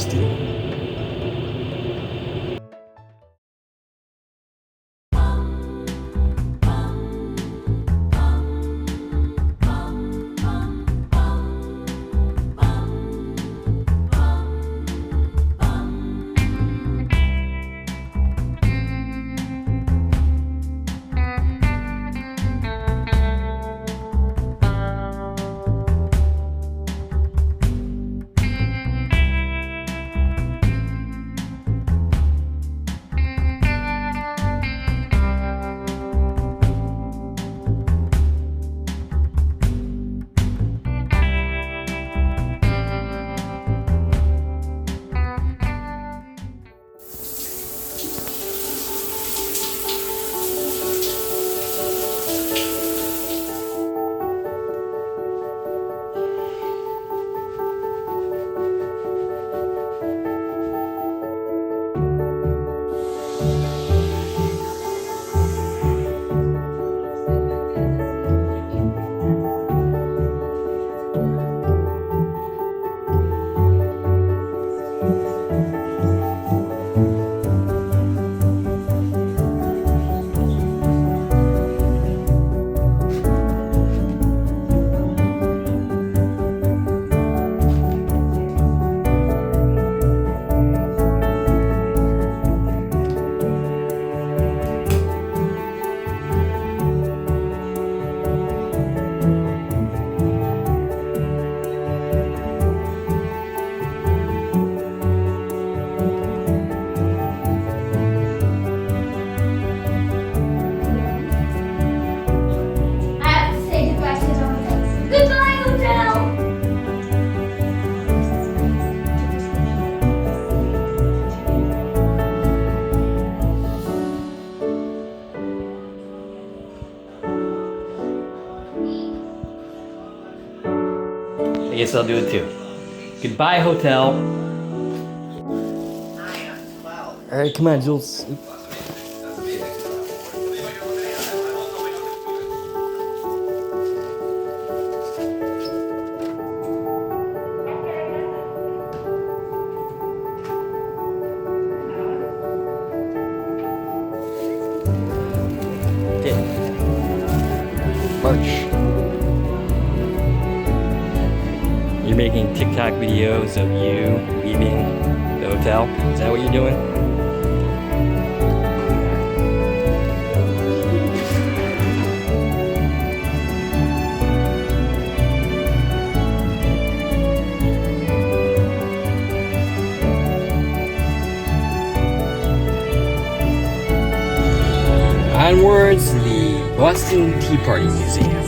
Austin. I guess I'll do it too. Goodbye, hotel. Alright, come on, Jules. Okay. March. You're making TikTok videos of you leaving the hotel? Is that what you're doing? Onwards to the Boston Tea Party Museum.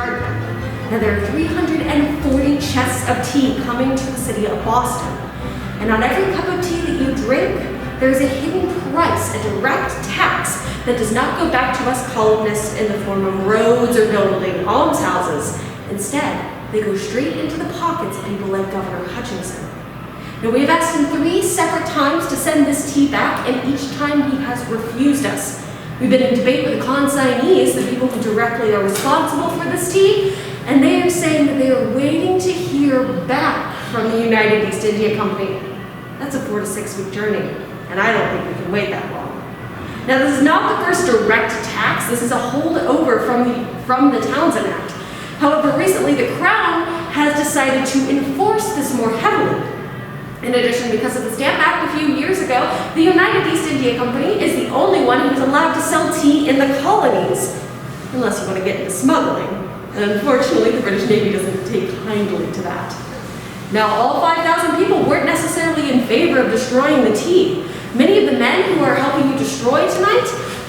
chartered. Now there are 340 chests of tea coming to the city of Boston. And on every cup of tea that you drink, there is a hidden price, a direct tax that does not go back to us colonists in the form of roads or building almshouses. Instead, they go straight into the pockets of people like Governor Hutchinson. Now, we have asked him 3 separate times to send this tea back, and each time he has refused us. We've been in debate with the consignees, the people who directly are responsible for this tea, and they are saying that they are waiting to hear back from the United East India Company. That's a 4 to 6 week journey, and I don't think we can wait that long. Now, this is not the first direct tax. This is a holdover from the Townsend Act. However, recently the Crown has decided to enforce this more heavily. In addition, because of the Stamp Act a few years ago, the United East India Company is the only one who is allowed to sell tea in the colonies, unless you want to get into smuggling. And unfortunately, the British Navy doesn't take kindly to that. Now, all 5,000 people weren't necessarily in favor of destroying the tea. Many of the men who are helping you destroy tonight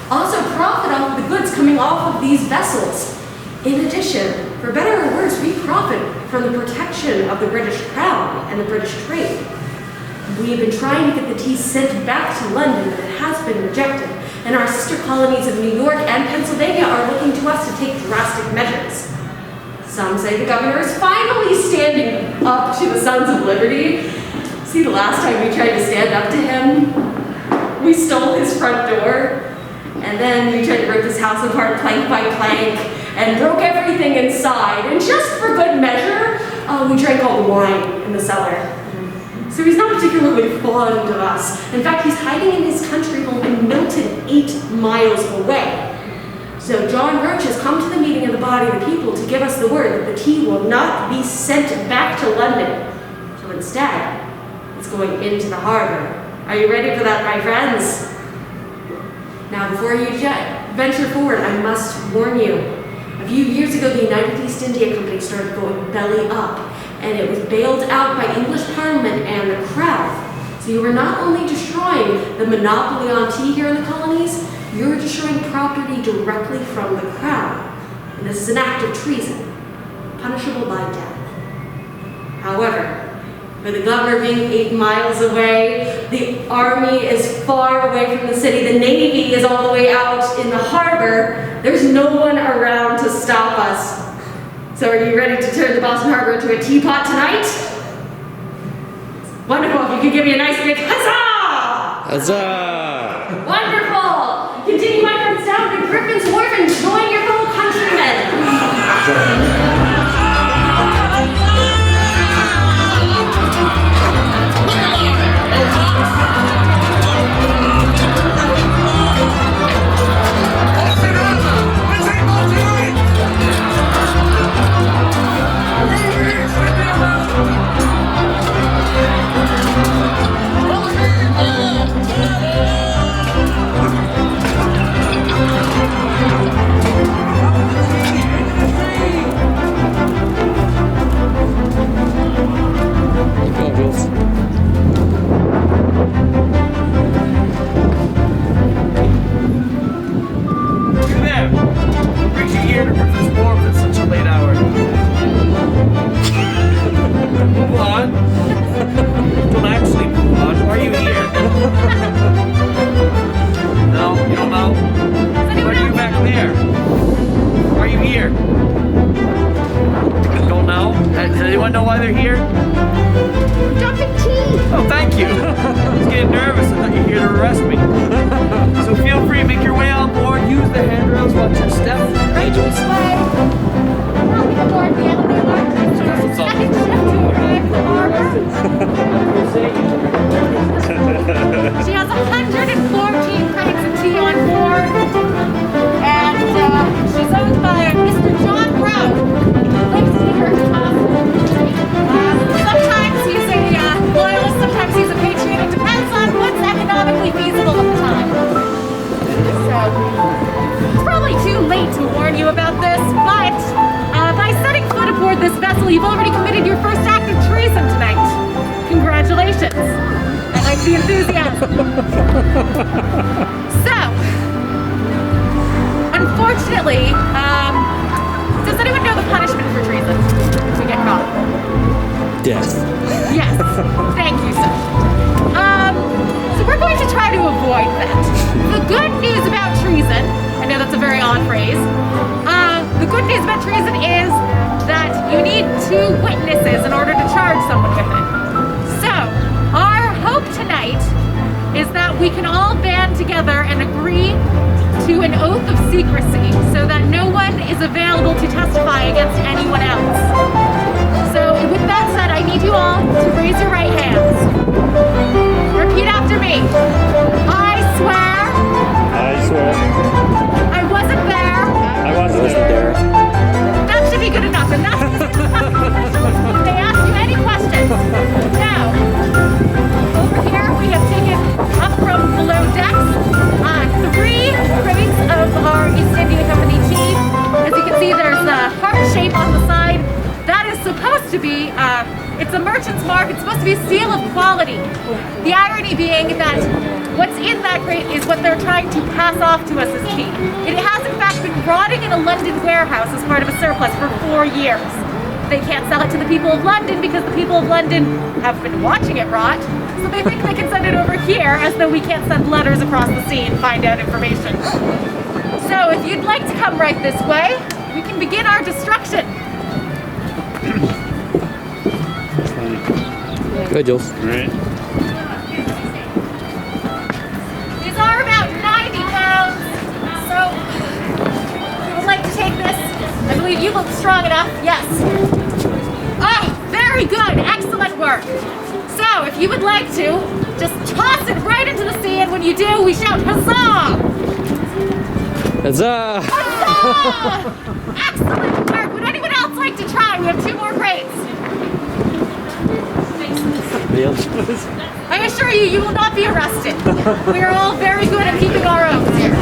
also profit off of the goods coming off of these vessels. In addition, for better or worse, we profit from the protection of the British Crown and the British trade. We have been trying to get the tea sent back to London, but it has been rejected. And our sister colonies of New York and Pennsylvania are looking to us to take drastic measures. Some say the governor is finally standing up to the Sons of Liberty. See, the last time we tried to stand up to him, we stole his front door, and then we tried to rip his house apart plank by plank, and broke everything inside. And just for good measure, we drank all the wine in the cellar. So he's not particularly fond of us. In fact, he's hiding in his country home in Milton, 8 miles away. So John Roach has come to the meeting of the body of the people to give us the word that the tea will not be sent back to London. So instead, it's going into the harbor. Are you ready for that, my friends? Now, before you venture forward, I must warn you. A few years ago, the United East India Company started going belly up, and it was bailed out by English Parliament and the Crown. So you are not only destroying the monopoly on tea here in the colonies, you're destroying property directly from the Crown. And this is an act of treason, punishable by death. However, with the governor being 8 miles away, the army is far away from the city, the navy is all the way out in the harbor, there's no one around to stop us. So are you ready to turn the Boston Harbor into a teapot tonight? Wonderful, if you could give me a nice big huzzah! Huzzah! Wonderful! Continue, my friends, down to Griffin's Wharf and join your fellow countrymen. She has 114 crates of tea on board, and she's owned by Mr. John Brown, who lives here. Sometimes he's a loyalist, sometimes he's a patriot. It depends on what's economically feasible at the time. So, it's probably too late to warn you about this, but by setting foot aboard this vessel, you've already committed your first act of treason tonight. Congratulations. I like the enthusiasm. So, unfortunately, does anyone know the appeasement treason is that you need 2 witnesses in order to charge someone with it. So, our hope tonight is that we can all band together and agree to an oath of secrecy so that no one is available to testify against anyone else. So, with that said, I need you all to raise your right hands. Repeat after me. I swear. I swear. I wasn't there. I wasn't there. That should be good enough. And that's if they ask you any questions. Now, over here we have taken up from below decks 3 crates of our East India Company tea. As you can see, there's a heart shape on the side. That is supposed to be, it's a merchant's mark. It's supposed to be a seal of quality. The irony being that what's in that crate is what they're trying to pass off to us as tea. It has in fact been rotting in a London warehouse as part of a surplus for 4 years. They can't sell it to the people of London because the people of London have been watching it rot. So they think they can send it over here as though we can't send letters across the sea and find out information. So if you'd like to come right this way, we can begin our destruction. Good, Jules. Right. These are about 90 pounds. So we would like to take this. I believe you look strong enough. Yes. Oh, very good. Excellent work. So if you would like to, just toss it right into the sea, and when you do, we shout huzzah! Huzzah! Huzzah! Excellent work. Would anyone else like to try? We have 2 more crates. I assure you, you will not be arrested. We are all very good at keeping our oaths here.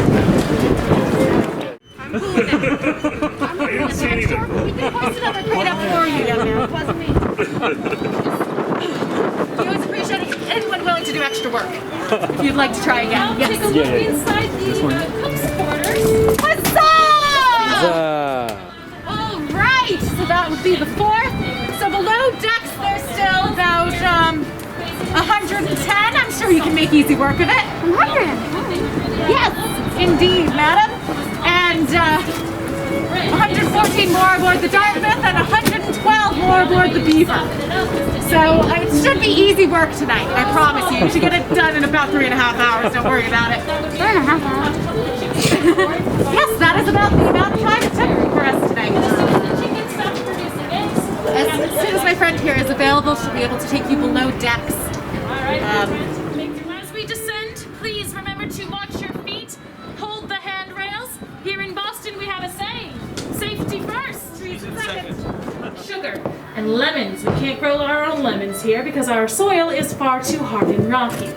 I'm cool now. I didn't see anything. We can hoist another crate up for you, young man. It wasn't me. We always appreciate anyone willing to do extra work. If you'd like to try again. Yes. Take a look inside the cook's quarters. Huzzah! All right. So that would be the 4th. So below decks, there's still about 110. I'm sure you can make easy work of it. 100. Yes, indeed, madam. And 114 more aboard the Dartmouth and 112 more aboard the Beaver. So it should be easy work tonight, I promise you. You should get it done in about 3.5 hours, don't worry about it. 3.5 hours? Yes, that is about the amount of time it took for us tonight. As soon as my friend here is available, she'll be able to take you below decks. As we descend, please remember to watch your feet, hold the handrails. Here in Boston, we have a saying: safety first. Trees second. Sugar and lemons. We can't grow our own lemons here because our soil is far too hard and rocky.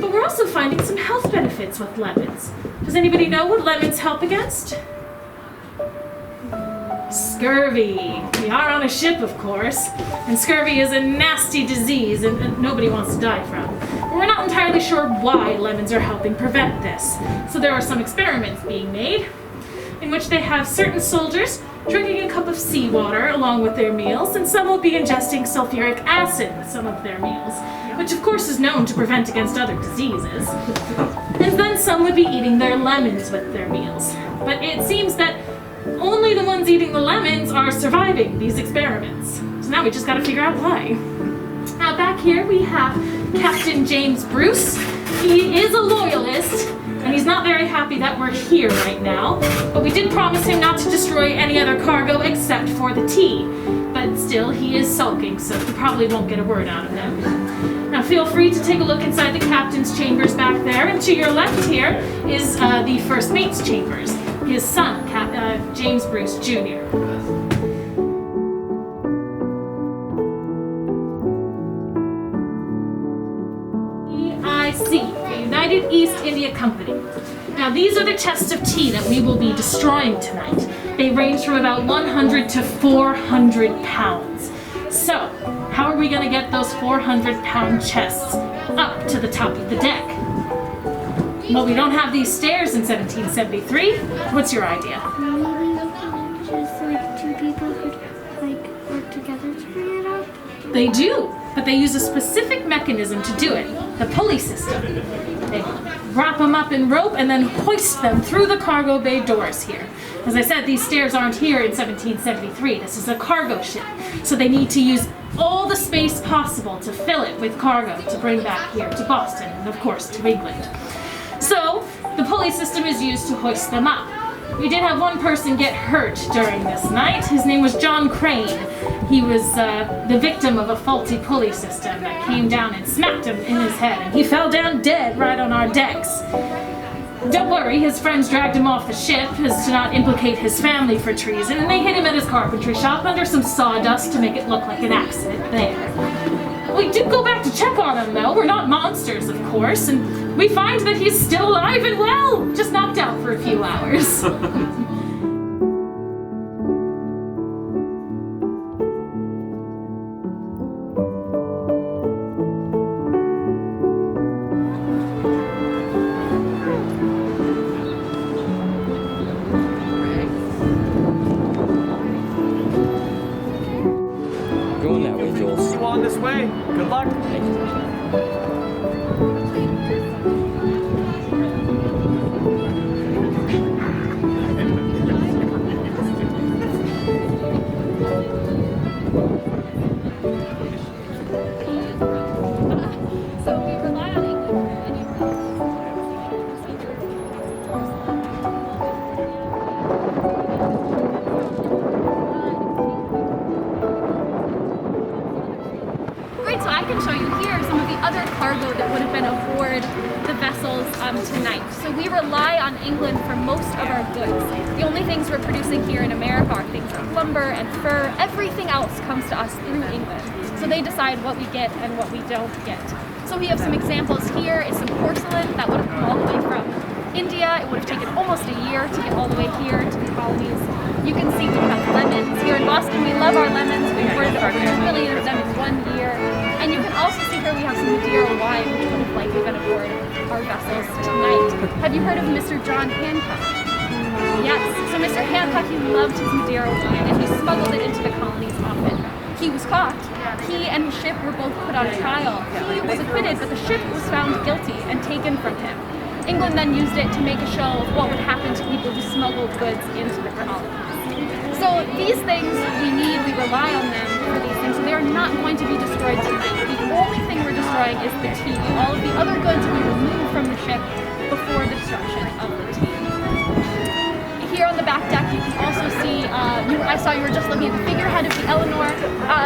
But we're also finding some health benefits with lemons. Does anybody know what lemons help against? Scurvy. We are on a ship, of course, and scurvy is a nasty disease and nobody wants to die from. We're not entirely sure why lemons are helping prevent this. So there are some experiments being made in which they have certain soldiers drinking a cup of seawater along with their meals, and some will be ingesting sulfuric acid with some of their meals, which of course is known to prevent against other diseases. And then some would be eating their lemons with their meals. But it seems that only the ones eating the lemons are surviving these experiments. So now we just gotta figure out why. Now back here we have Captain James Bruce. He is a loyalist, and he's not very happy that we're here right now. But we did promise him not to destroy any other cargo except for the tea. But still, he is sulking, so we probably won't get a word out of him. Now feel free to take a look inside the captain's chambers back there, and to your left here is the first mate's chambers. His son, James Bruce Jr. EIC, the United East India Company. Now these are the chests of tea that we will be destroying tonight. They range from about 100 to 400 pounds. So, how are we going to get those 400-pound chests up to the top of the deck? Well, we don't have these stairs in 1773. What's your idea? Maybe just like 2 people could like work together to bring it up. They do, but they use a specific mechanism to do it, the pulley system. They wrap them up in rope, and then hoist them through the cargo bay doors here. As I said, these stairs aren't here in 1773. This is a cargo ship, so they need to use all the space possible to fill it with cargo to bring back here to Boston and, of course, to England. So the pulley system is used to hoist them up. We did have one person get hurt during this night. His name was John Crane. He was the victim of a faulty pulley system that came down and smacked him in his head, and he fell down dead right on our decks. Don't worry, his friends dragged him off the ship as to not implicate his family for treason, and they hid him at his carpentry shop under some sawdust to make it look like an accident there. We did go back to check on him, though. We're not monsters, of course, and we find that he's still alive and well, just knocked out for a few hours. Going that way, Jules. You on this way? Good luck. Thank you. So we rely on England for any Great, so I can show you here some of the other cargo that would have been aboard the vessels tonight. So we rely on England for most of our goods. The only things we're producing here in America are things like lumber and fur. Everything else comes to us through England. So they decide what we get and what we don't get. So we have some examples here. It's some porcelain that would have come all the way from India. It would have taken almost a year to get all the way here to the colonies. You can see we have lemons. Here in Boston, we love our lemons. We imported over 2 million of them in 1 year. And you can also see here we have some Madeira wine, which would have likely been aboard our vessels tonight. Have you heard of Mr. John Hancock? Yes. So Mr. Hancock, he loved his Madeira wine, and he smuggled it into the colonies often. He was caught. He and his ship were both put on trial. He was acquitted, but the ship was found guilty and taken from him. England then used it to make a show of what would happen to people who smuggled goods into the colonies. So these things we need, we rely on them for these things, so they are not going to be destroyed tonight. The only thing we're destroying is the tea. All of the other goods we remove from the ship before the destruction of the tea. Here on the back deck, you can also see, I saw you were just looking at the figurehead of the Eleanor.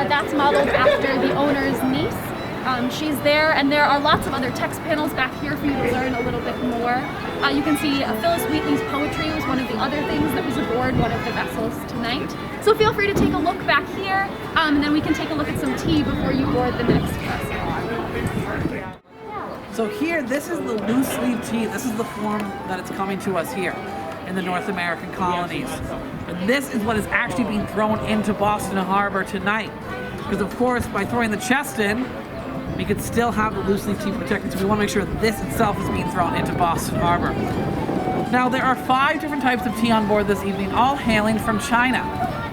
That's modeled after the owner's niece. She's there, and there are lots of other text panels back here for you to learn a little bit more. You can see Phyllis Wheatley's poetry was one of the other things that was aboard one of the vessels tonight. So feel free to take a look back here, and then we can take a look at some tea before you board the next vessel. So here, this is the loose leaf tea. This is the form that it's coming to us here in the North American colonies. And this is what is actually being thrown into Boston Harbor tonight. Because of course, by throwing the chest in, we could still have the loose leaf tea protected. So we want to make sure that this itself is being thrown into Boston Harbor. Now there are 5 different types of tea on board this evening, all hailing from China.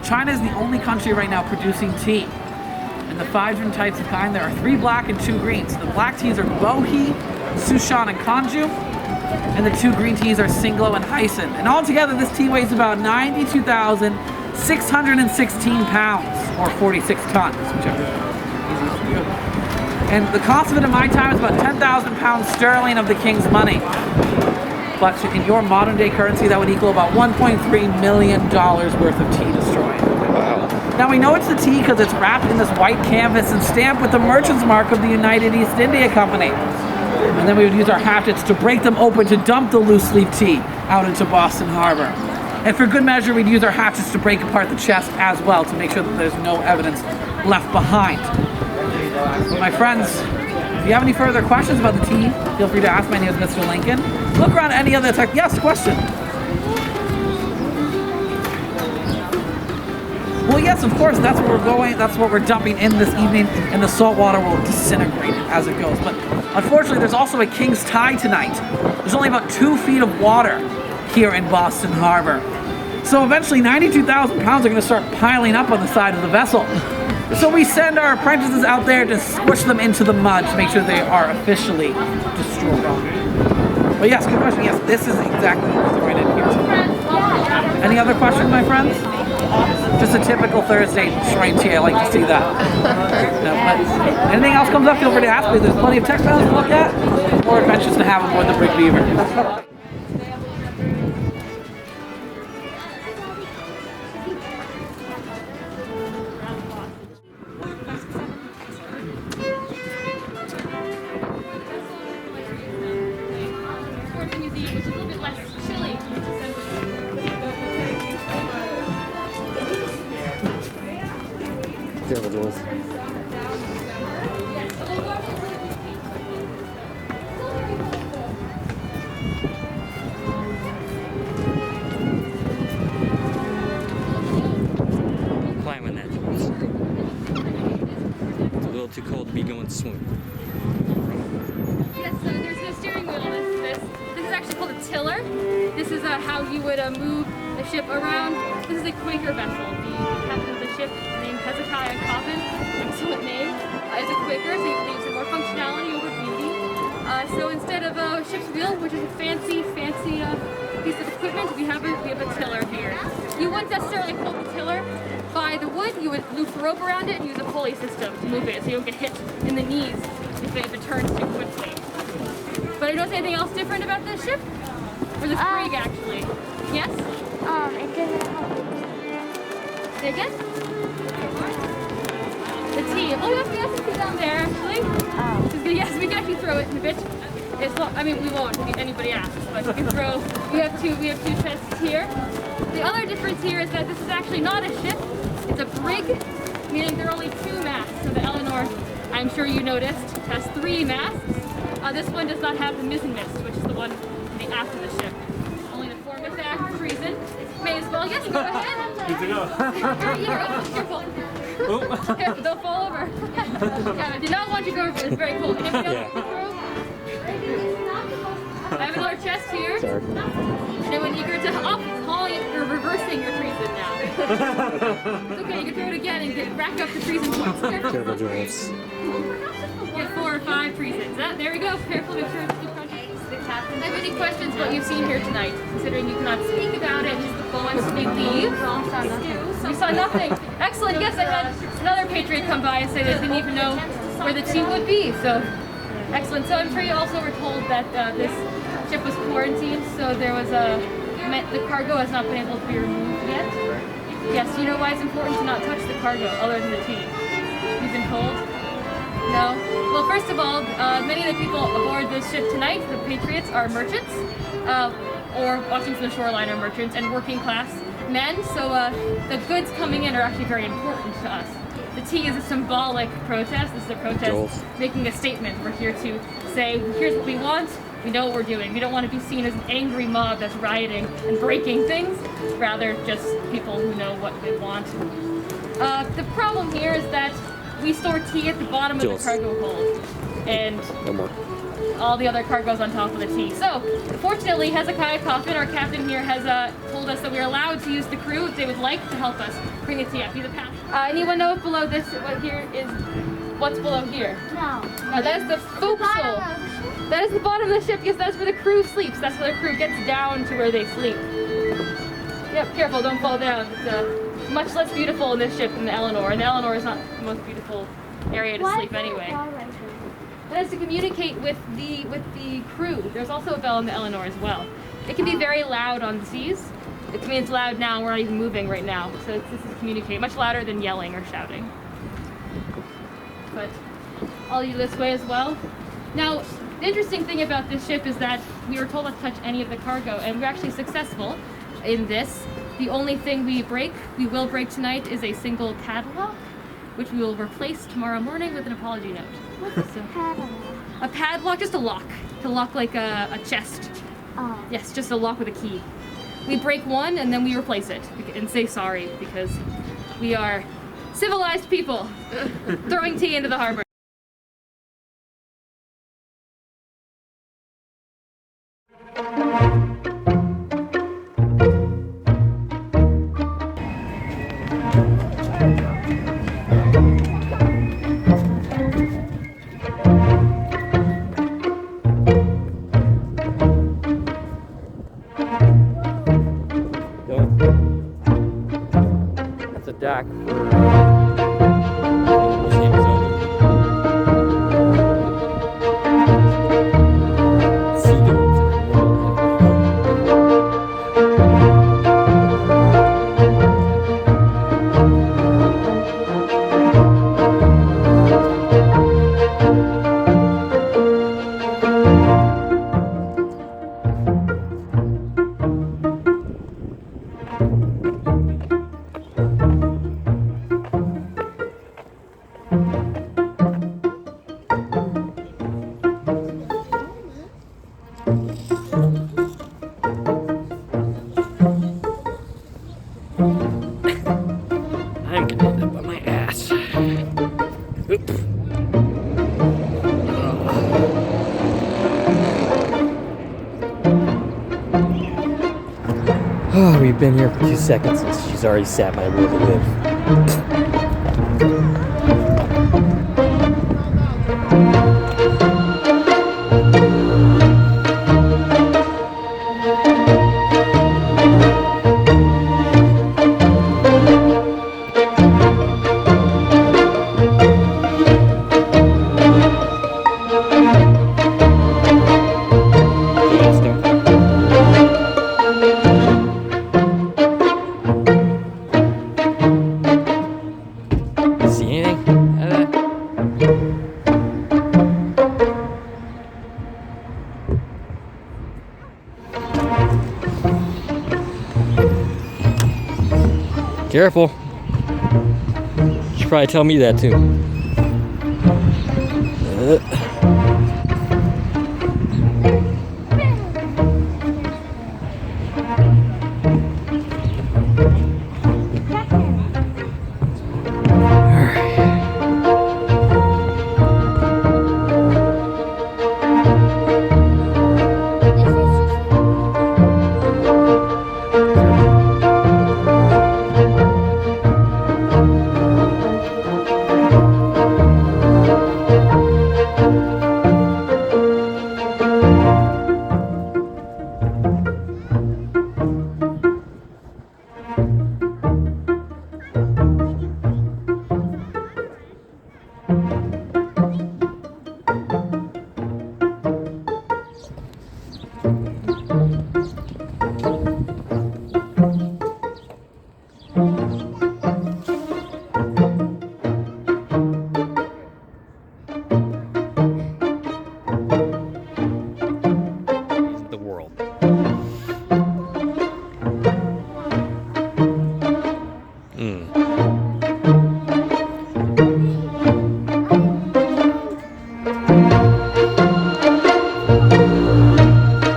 China is the only country right now producing tea. And the 5 different types of kind, there are 3 black and 2 green. So the black teas are Bohea, Sushan, and Kanju. And the 2 green teas are Singlo and Hyson. And altogether this tea weighs about 92,616 pounds, or 46 tons, whichever. And the cost of it in my time is about 10,000 pounds sterling of the king's money. But in your modern day currency, that would equal about $1.3 million worth of tea destroyed. Wow. Now we know it's the tea because it's wrapped in this white canvas and stamped with the merchant's mark of the United East India Company. And then we would use our hatchets to break them open to dump the loose leaf tea out into Boston Harbor. And for good measure, we'd use our hatchets to break apart the chest as well to make sure that there's no evidence left behind. My friends, if you have any further questions about the tea, feel free to ask. My name is Mr. Lincoln. Look around any other tech. Yes, question. Well, yes, of course, that's where we're going. That's what we're dumping in this evening, and the salt water will disintegrate it as it goes. But unfortunately, there's also a King's Tide tonight. There's only about 2 feet of water here in Boston Harbor. So eventually, 92,000 pounds are going to start piling up on the side of the vessel. So we send our apprentices out there to squish them into the mud to make sure they are officially destroyed. But yes, good question. Yes, this is exactly what we're throwing in here. Any other questions, my friends? Just a typical Thursday shrine tea. I like to see that. No, but anything else comes up, feel free to ask me. There's plenty of textiles to look at, more adventures to have aboard the Big Beaver. Museum, which is a little bit less chilly. Careful, Jules. Climbing that, Jules. It's a little too cold to be going to swim. Yes, so there's no steering wheel. This is actually called a tiller. This is how you would move the ship around. This is a Quaker vessel. The captain of the ship, named Hezekiah Coffin, excellent name, is a Quaker, so he believes in more functionality over beauty. So instead of a ship's wheel, which is a fancy piece of equipment, we have a tiller here. You wouldn't necessarily hold the tiller by the wood. You would loop the rope around it and use a pulley system to move it, so you don't get hit in the knees if it turns too quickly. But I don't see anything else different about this ship? Or this brig, actually? Yes? It doesn't have Say again? The tea. Oh, yes, we have some tea down there, actually. Yes, we can actually throw it in a bit. It's not, I mean, we won't if anybody asks, but we can throw. We have two chests here. The other difference here is that this is actually not a ship. It's a brig, meaning there are only 2 masts. So the Eleanor, I'm sure you noticed, has 3 masts. This one does not have the mizzen mast, which is the one in the aft of the ship. Only the foremast act for reason. May as well. Yes, go ahead. Good to go. Careful. Careful, don't fall over. Yeah, I did not want you to go over. It's very cold. Anybody else want to throw? I have another chest here. Sorry. Anyone eager to you're reversing your treason now. It's okay, you can throw it again and rack up the treason points. Careful, Jules. Get 4 or 5 treasons. There we go. Careful, make sure it's keep crunching. Do you have any questions about what you've seen here tonight? Considering you cannot speak about it, just the poems may leave. You saw nothing. Excellent. Yes, I had another patriot come by and say they didn't even know where the tea would be. So, excellent. So I'm sure you also were told that this ship was quarantined, so there was the cargo has not been able to be removed yet. Yes, you know why it's important to not touch the cargo other than the tea? You've been told? No? Well, first of all, many of the people aboard this ship tonight, the Patriots, are merchants, or watching from the shoreline are merchants, and working class men, so the goods coming in are actually very important to us. The tea is a symbolic protest. This is a protest making a statement. We're here to say, here's what we want, we know what we're doing. We don't want to be seen as an angry mob that's rioting and breaking things, rather just people who know what they want. The problem here is that we store tea at the bottom of the cargo hold, and all the other cargo's on top of the tea. So, fortunately, Hezekiah Coffin, our captain here, has told us that we're allowed to use the crew if they would like to help us bring the tea up. Anyone know if below this, what's below here? No. That is the forecastle. That is the bottom of the ship. Yes, that's where the crew sleeps. That's where the crew gets down to where they sleep. Yep, careful, don't fall down. It's much less beautiful in this ship than the Eleanor, and the Eleanor is not the most beautiful area to sleep anyway. That is to communicate with the crew. There's also a bell in the Eleanor as well. It can be very loud on the seas. It's loud now, we're not even moving right now. So this is to communicate, much louder than yelling or shouting. But I'll you this way as well. Now, the interesting thing about this ship is that we were told not to touch any of the cargo, and we're actually successful in this. The only thing we will break tonight, is a single padlock, which we will replace tomorrow morning with an apology note. What's a padlock? A padlock, just a lock. To lock like a chest. Oh. Yes, just a lock with a key. We break one and then we replace it and say sorry because we are civilized people throwing tea into the harbor. It's a dock for museums open. Seagulls in the middle. I'm gonna end up on my ass. Oop. Oh, we've been here for 2 seconds and she's already sat my will to live. See anything out of that? Careful. You should probably tell me that too. The world.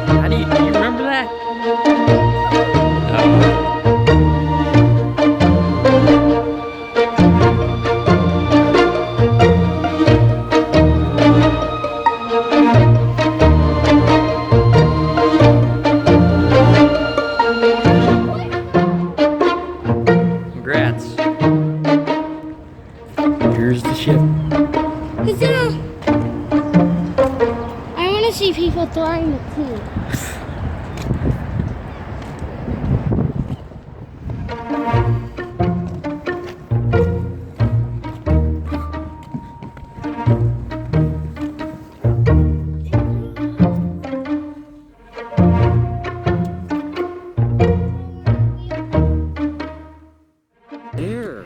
How do you remember that? Congrats. Here's the ship. I want to see people throwing the tea. There.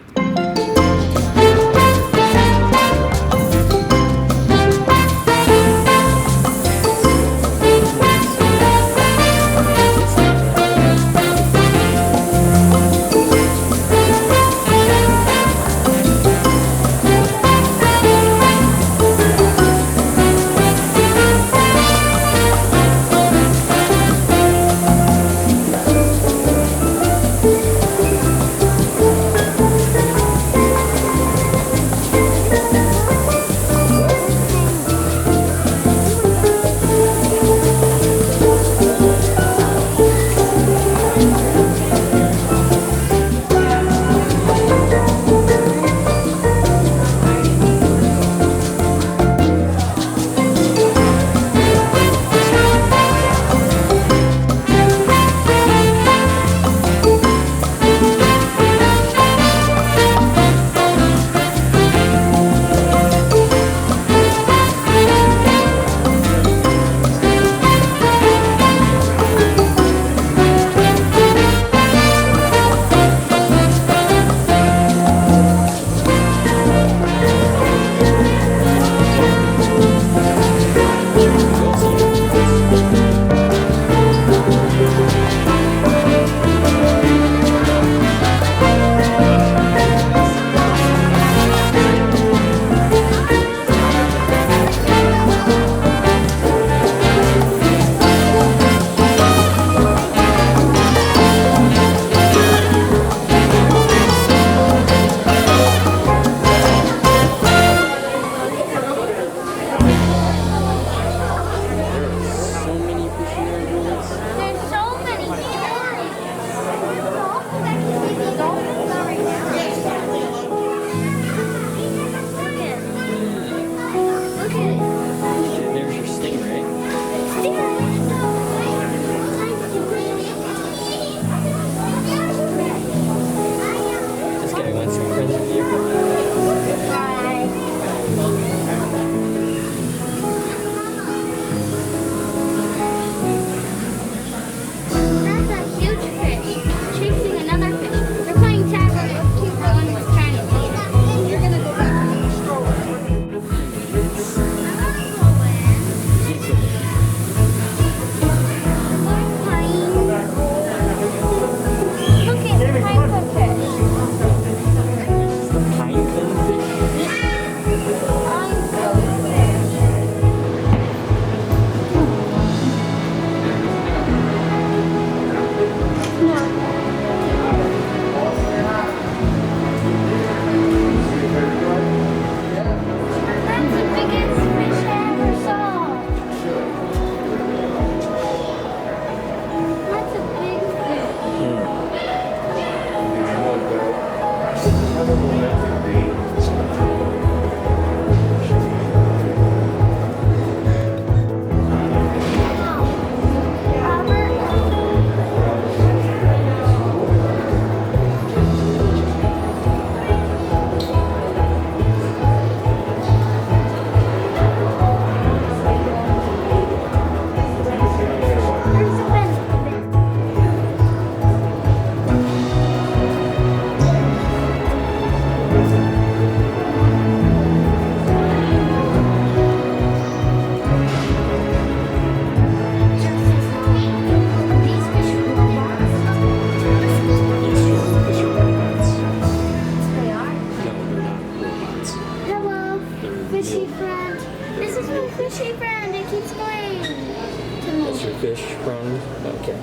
Fishy friend. This is my fishy friend. It keeps going to me. That's your fish friend? Okay.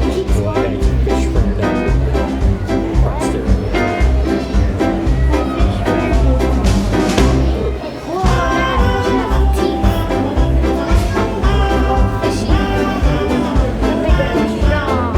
It keeps Well, I got going. your fish friend down here. Across there. Whoa, that fish has teeth. Fishy. Big and strong.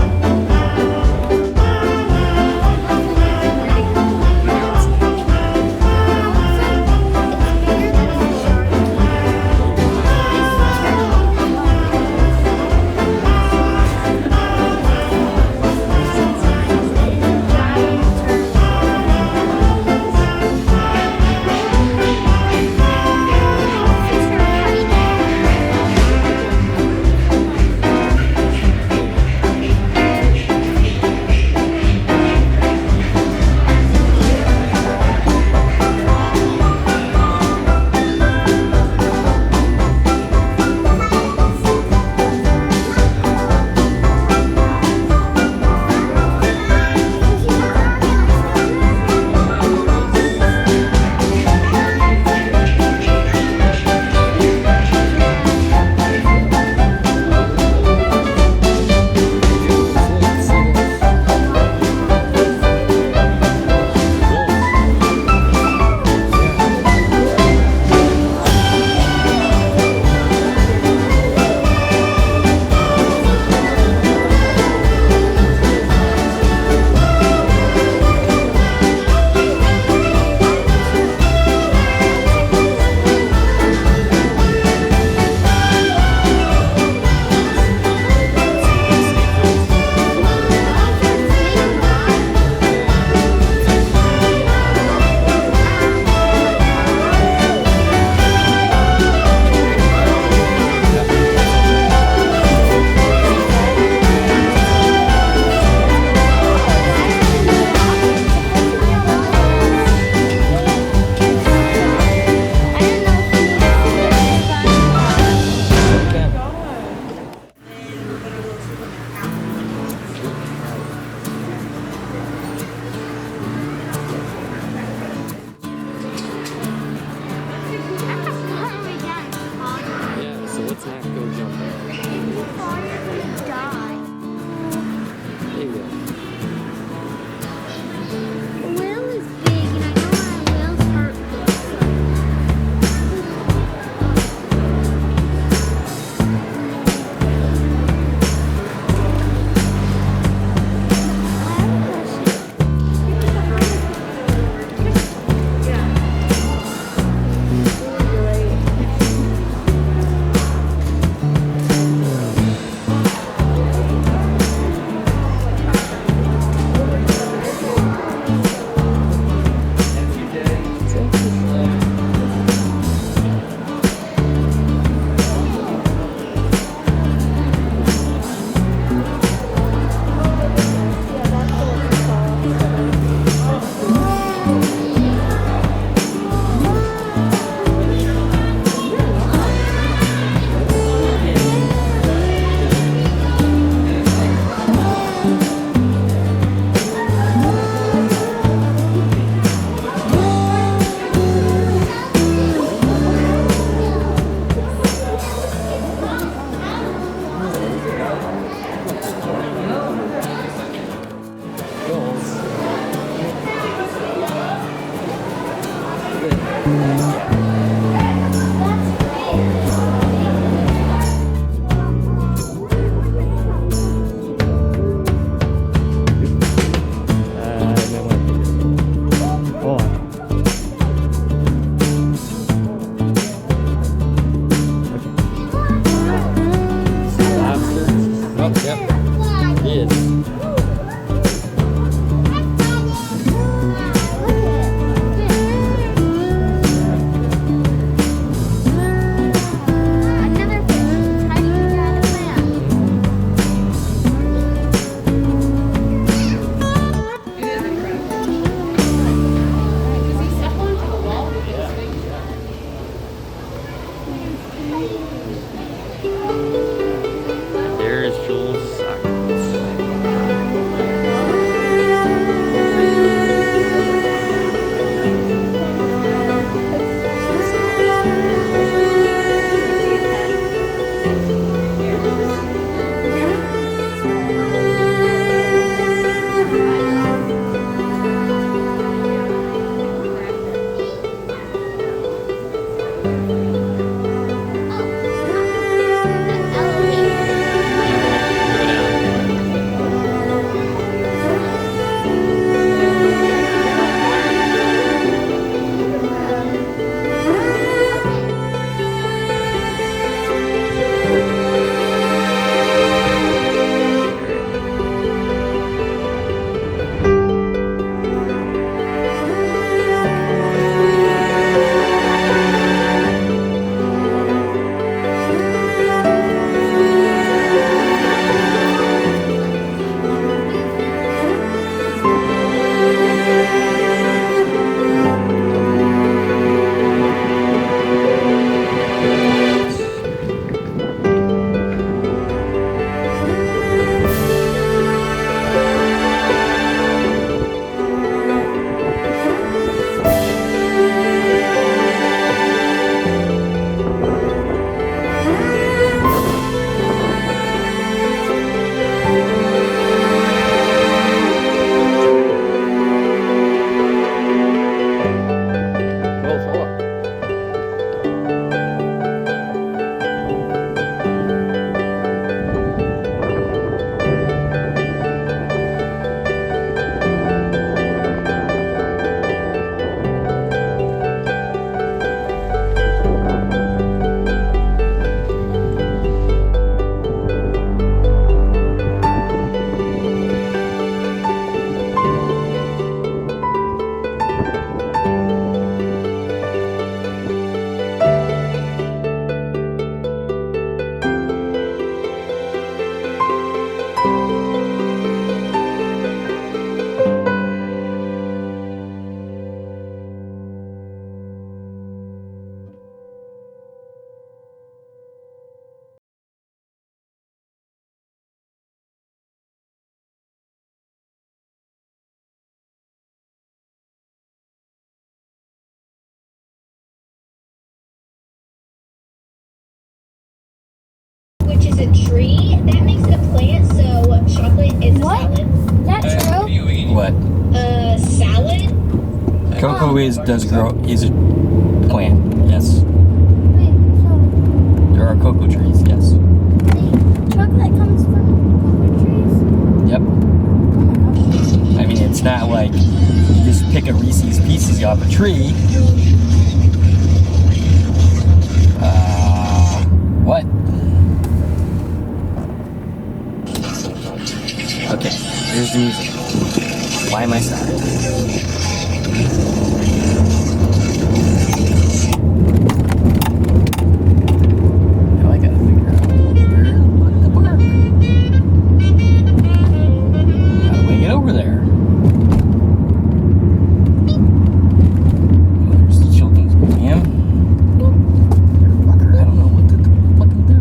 a tree, that makes it a plant, so chocolate is a salad. Is that true? What? Salad? Cocoa is a plant. Yes. Wait, so There are cocoa trees. Yes. chocolate comes from cocoa trees? Yep. Oh my gosh. I mean, it's not like you just pick a Reese's Pieces off a tree. What? Okay, here's the music. Why am I sorry? Now I gotta figure out where to park. How do I get over there? Oh, there's the children's museum. Fucker, I don't know what to fucking do.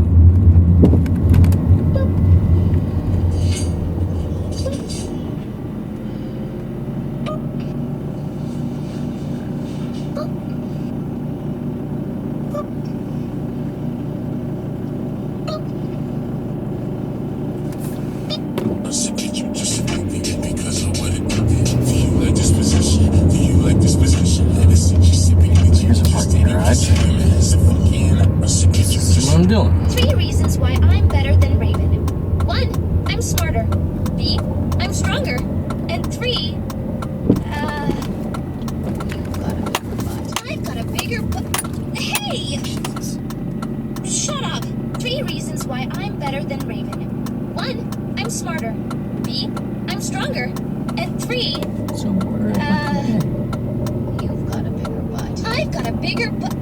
Here's a parking garage. This is what I'm doing. 3 reasons why I'm better than Raven. 1, I'm smarter. B, I'm stronger. And 3, you've got a bigger butt. I've got a bigger butt. Hey! Shut up. 3 reasons why I'm better than Raven. 1, I'm smarter. B, I'm stronger. And 3, So where you've got a bigger butt. I've got a bigger butt.